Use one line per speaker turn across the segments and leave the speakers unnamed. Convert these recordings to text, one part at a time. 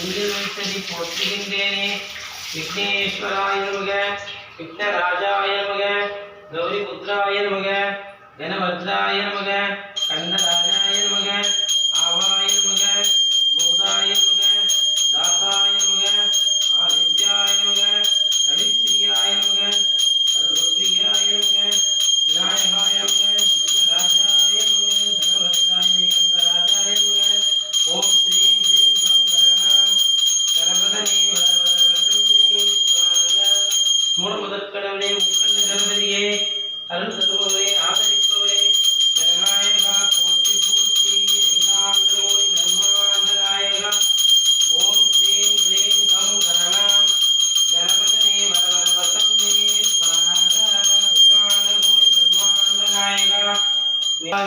நெஞ்சில் வைத்தடி போற்றுகின்றேனே. விக்னேஸ்வராய நமக, விக்னராஜாய நமக, கௌரி புத்ராய நமக, கணபத்ராய நமக, கண்டராஜாய நமக, ஆவாய நமக, பூதாய நமக, தாசாய நமக, ஆதித்யாய நமக, கவித்ரியாய நமக, சர்வப்ரியாய நமக, விநாயகாய நமக, விக்னராஜாய நமக, கணபத்ராய கண்டராஜாய நமக. ஓம் ஸ்ரீம் ஹ்ரீம் கம் கணநாம் கணபதனே வரவரவதமே ஸ்வாஹா. மூல முதற்கடவுளே, முக்கண்ண கணபதியே, அருள் தருபவரே, ஆதரிப்பவரே, ஜனநாயகா போற்றி போற்றி, அகிலாண்ட கோடி பிரம்மாண்ட நாயகா. ஓம் ஸ்ரீம் ஹ்ரீம் கம் கணநாம் கணபதனே வரவரவதமே ஸ்வாஹா. அகிலாண்ட கோடி பிரம்மாண்ட நாயகா.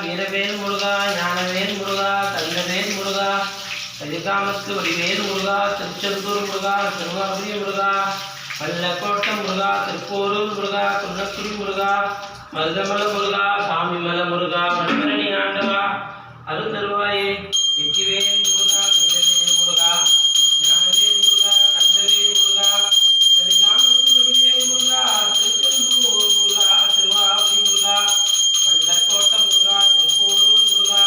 வீரவேல் முருகா, ஞானவேல் முருகா, தங்கவேல் முருகா, கலிகாமத்து வடிவேல் முருகா, திருச்செந்தூர் முருகா, திருவாரூர் முருகா, வல்லக்கோட்டை முருகா, திருப்போரூர் முருகா, குன்னக்குடி முருகா, மருதமல முருகா, சாமிமல முருகா, மணிமரணி ஆண்டவா, அருள் தருவாயே. வெற்றிவேல் முருகா, வீரவேல் முருகா, ஞானவேல் முருகா, கந்தவேல் முருகா, கலிகாமத்து வடிவேல் முருகா, திருச்செந்தூர் முருகா, திருவாரூர் முருகா, வல்லக்கோட்டை முருகா, திருப்போரூர் முருகா,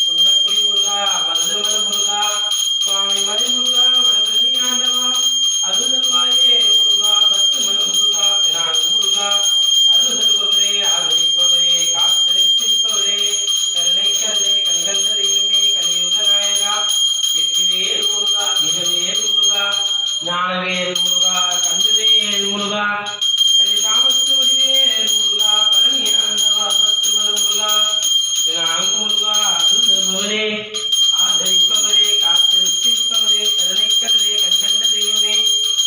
குன்னக்குடி முருகா, மருதமல முருகா, சுவாமிமலை முருகா, மணிமரணி ஆண்டவா, அருள் தருவாயே. முருகா, பக்தமல முருகா, பிரான் முருகா, அருள் தருபவரே, ஆதரிப்பவரே, காத்திருப்பவரே, கருணை கடலே, கண்கண்ட தெய்வமே, கலியுக நாயகா. வெற்றிவேல் முருகா, வீரவேல் முருகா, ஞானவேல் முருகா, கந்தவேல் முருகா, கலிகாமத்து வடிவேல் முருகா, பழனி ஆண்டவா, பக்தமல முருகா, பிரான் முருகா, அருள் தருபவரே, ஆதரிப்பவரே, காத்திருப்பவரே, கருணை கடலே, கண்கண்ட தெய்வமே,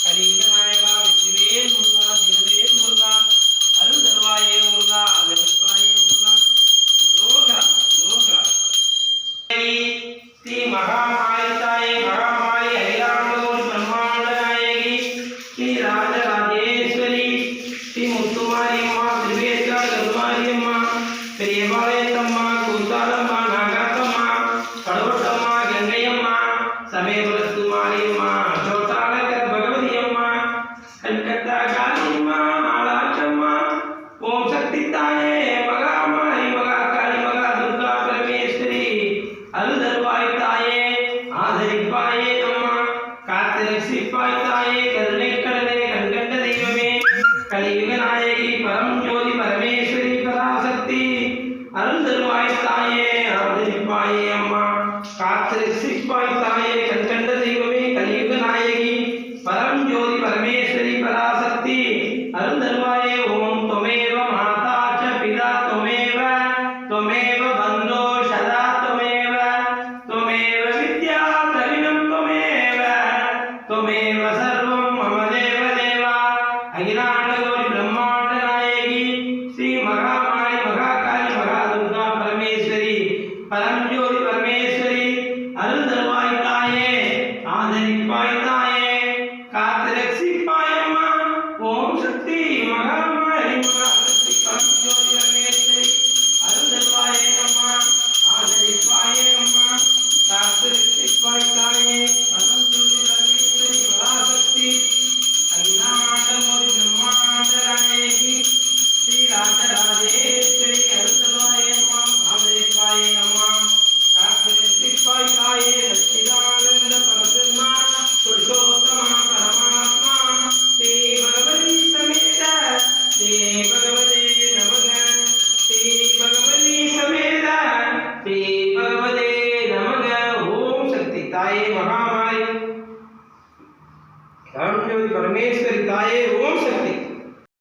கலியுக நாயகா. வெற்றிவேல் முருகா, வீரவேல் முருகா, அருள் தருவாயே. முருகா, ஆதரிப்பாயே. முருகா, ரோகா ரோகா. ஸ்ரீ மகாமாரி தாயே, மகாமாரி அகிலாண்ட கோடி பிரம்மாண்ட நாயகி, ஸ்ரீ ராஜராஜேஸ்வரி, ஸ்ரீ முத்துமாரியம்மா, திருவேற்கா கருமாரியம்மா, பெரியபாளையத்தம்மா, கூத்தாலம்மா, நாகாத்தம்மா, படவட்டம்மா, கங்கையம்மா, சமயபுரத்து மாரியம்மா, சோட்டாளகர் பகவதி அம்மா, கல்கத்தா காளியம்மா, ஆளாச்சம்மா. ஓம் சக்தி தாயே, மகாமாரி, மகாகாளி, மகா துர்கா பரமேஸ்வரி, அருள் தருவாய் தாயே, ஆதரிப்பாயே அம்மா, காத்து ரட்சிப்பாய் தாயே, கருணை கடலே, கண்கண்ட தெய்வமே, கலியுக நாயகி, பரம் ஜோதி பரமேஸ்வரி, பராசக்தி, அருள் தருவாய் தாயே, ஆதரிப்பாயே அம்மா, காத்து ரட்சிப்பாய் தாயே, கண்கண்ட தெய்வமே, கலியுக நாயகி, பரம் ஜோதி பரமேஸ்வரி, பராசக்தி, அருள் தருவாயே. ஓம் त्वमेव माता च पिता त्वमेव, त्वमेव बन्धो सदा त्वमेव, त्वमेव विद्या द्रविणं त्वमेव, त्वमेव सर्वं मम देव देवा. अखिलांड कोटि ब्रह्मांड नायकी, श्री महामारी, महाकाली, महादुर्गा परमेश्वरी, परम ज्योति परमेश्वरी, अरुள் தருவாய் தாயே, ஆதரிப்பாய் தாயே, காத்து ரட்சிப்பாய் அம்மா. ஓம் சக்தி மகாமாரி, மகாசக்தி, பரம் ஜோதி பரமேஸ்வரி, அருள் தருவாயே அம்மா, ஆதரிப்பாயே அம்மா, காத்து ரட்சிப்பாய் தாயே, பரம் ஜோதி பரமேஸ்வரி, பராசக்தி, அகிலாண்ட கோடி பிரம்மாண்ட நாயகி, ஸ்ரீ ராஜராஜேஸ்வரி, அருள் தருவாயே அம்மா, ஆதரிப்பாயே அம்மா, காத்து ரட்சிப்பாய் தாயே, சச்சிதானந்த பரபிரம்மா, புருஷோத்தமா பரமாத்மா, ஸ்ரீ பகவதி சமேத, ஸ்ரீ பகவதே நமக, ஸ்ரீ பகவதி சமேத, ஸ்ரீ பகவதே நமக. ஓம் சக்தி தாயே, மகாமாரி, பரம் ஜோதி பரமேஸ்வரி தாயே, ஓம் சக்தி.